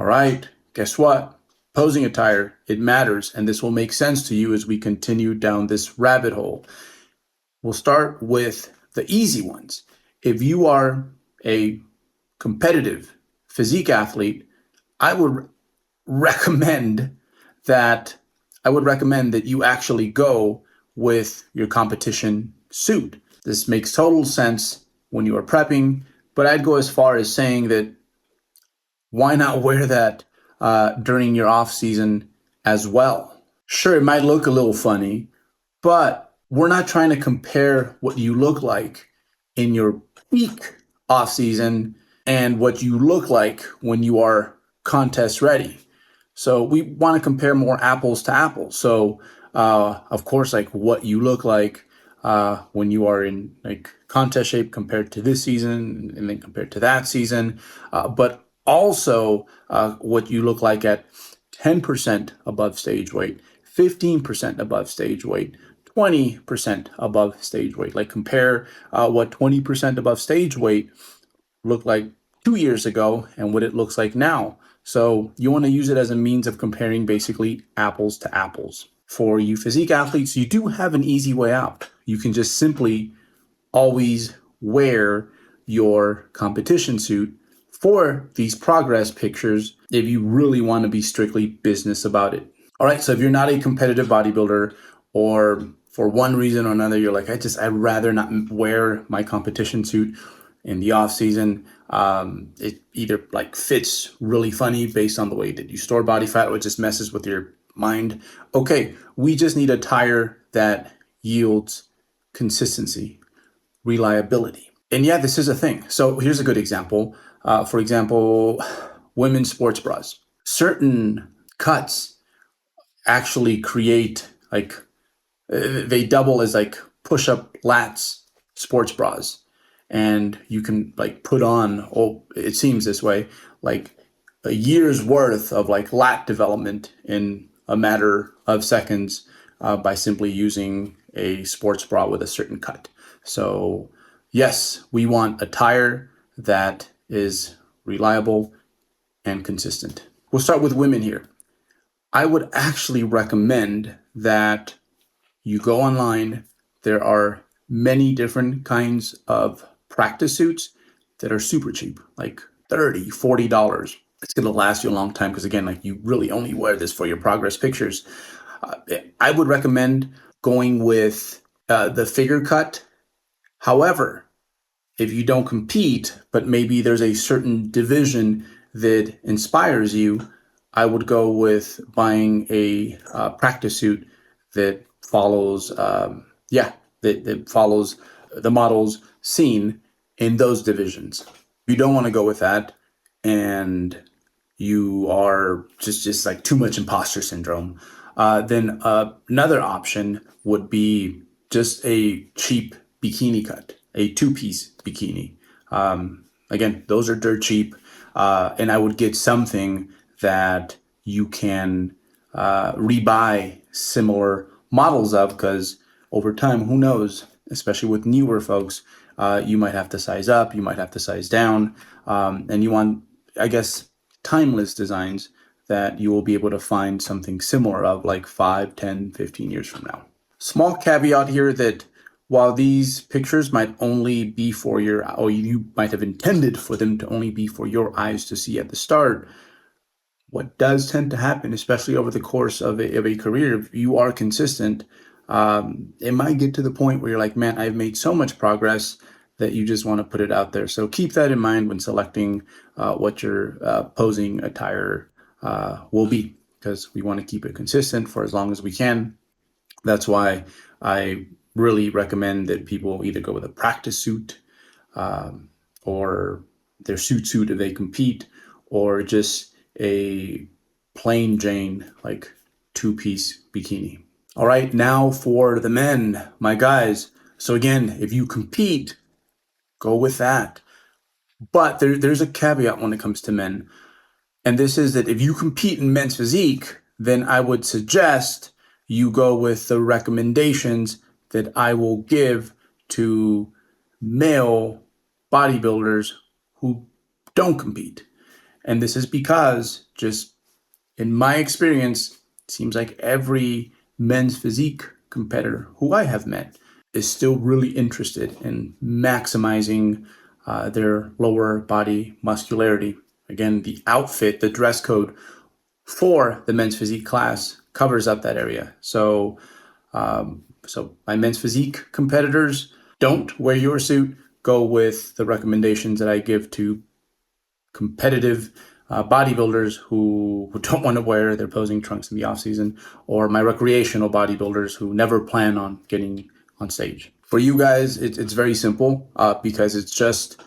right, guess what? Posing attire, it matters, and this will make sense to you as we continue down this rabbit hole. We'll start with the easy ones. If you are a competitive physique athlete, I would recommend that you actually go with your competition suit. This makes total sense when you are prepping, but I'd go as far as saying that why not wear that during your off season as well? Sure, it might look a little funny, but we're not trying to compare what you look like in your peak off season and what you look like when you are contest ready. So we want to compare more apples to apples. So of course, like what you look like when you are in like contest shape compared to this season and then compared to that season, but also what you look like at 10% above stage weight, 15% above stage weight, 20% above stage weight. Like compare what 20% above stage weight looked like 2 years ago and what it looks like now. So you want to use it as a means of comparing basically apples to apples. For you physique athletes, you do have an easy way out. You can just simply always wear your competition suit for these progress pictures if you really want to be strictly business about it. All right, so if you're not a competitive bodybuilder, or for one reason or another, you're like, I'd rather not wear my competition suit in the off season. It either like fits really funny based on the way that you store body fat, or it just messes with your mind. Okay, we just need attire that yields consistency, reliability. And yeah, this is a thing. So here's a good example. For example, women's sports bras. Certain cuts actually create like, they double as like push-up lats sports bras. And you can like put on, it seems this way, like a year's worth of like lat development in a matter of seconds by simply using a sports bra with a certain cut. So yes, we want attire that is reliable and consistent. We'll start with women here. I would actually recommend that you go online. There are many different kinds of practice suits that are super cheap, like $30, $40. It's going to last you a long time because, again, like you really only wear this for your progress pictures. I would recommend going with the figure cut. However, if you don't compete, but maybe there's a certain division that inspires you, I would go with buying a practice suit that follows, that follows the models seen in those divisions. If you don't want to go with that, and you are just like too much imposter syndrome, then another option would be just a cheap bikini cut, a two-piece bikini. Again, those are dirt cheap, and I would get something that you can rebuy similar models of, because over time, who knows, especially with newer folks, you might have to size up, you might have to size down, and you want, I guess, timeless designs that you will be able to find something similar of like 5, 10, 15 years from now. Small caveat here that while these pictures might only be for or you might have intended for them to only be for your eyes to see at the start, what does tend to happen, especially over the course of a career, if you are consistent, it might get to the point where you're like, man, I've made so much progress that you just want to put it out there. So keep that in mind when selecting what your posing attire will be, because we want to keep it consistent for as long as we can. That's why I really recommend that people either go with a practice suit or their suit if they compete, or just a plain Jane, like two-piece bikini. All right, now for the men, my guys. So again, if you compete, go with that. But there's a caveat when it comes to men. And this is that if you compete in men's physique, then I would suggest you go with the recommendations that I will give to male bodybuilders who don't compete. And this is because, just in my experience, it seems like every men's physique competitor who I have met is still really interested in maximizing their lower body muscularity. Again, the outfit, the dress code for the men's physique class covers up that area. So my men's physique competitors, don't wear your suit. Go with the recommendations that I give to competitive bodybuilders who don't want to wear their posing trunks in the off season, or my recreational bodybuilders who never plan on getting on stage. For you guys, it's very simple because it's just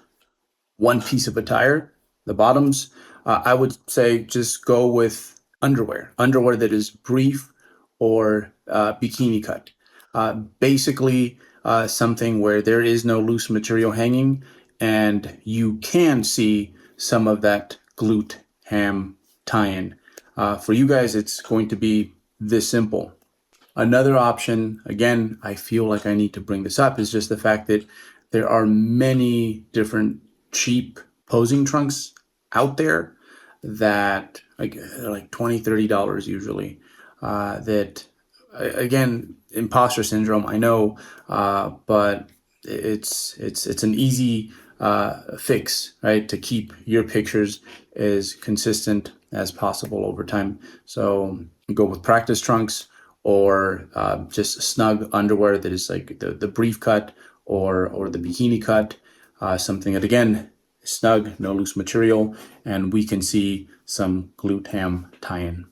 one piece of attire, the bottoms. I would say just go with underwear that is brief or bikini cut. Basically, something where there is no loose material hanging and you can see some of that glute ham tie-in. For you guys, it's going to be this simple. Another option, again, I feel like I need to bring this up, is just the fact that there are many different cheap posing trunks out there that like $20-$30 usually. That again, imposter syndrome, I know, but it's an easy fix, right? To keep your pictures as consistent as possible over time. So go with practice trunks or just snug underwear that is like the brief cut or the bikini cut, something that again snug, no loose material, and we can see some glute ham tie-in.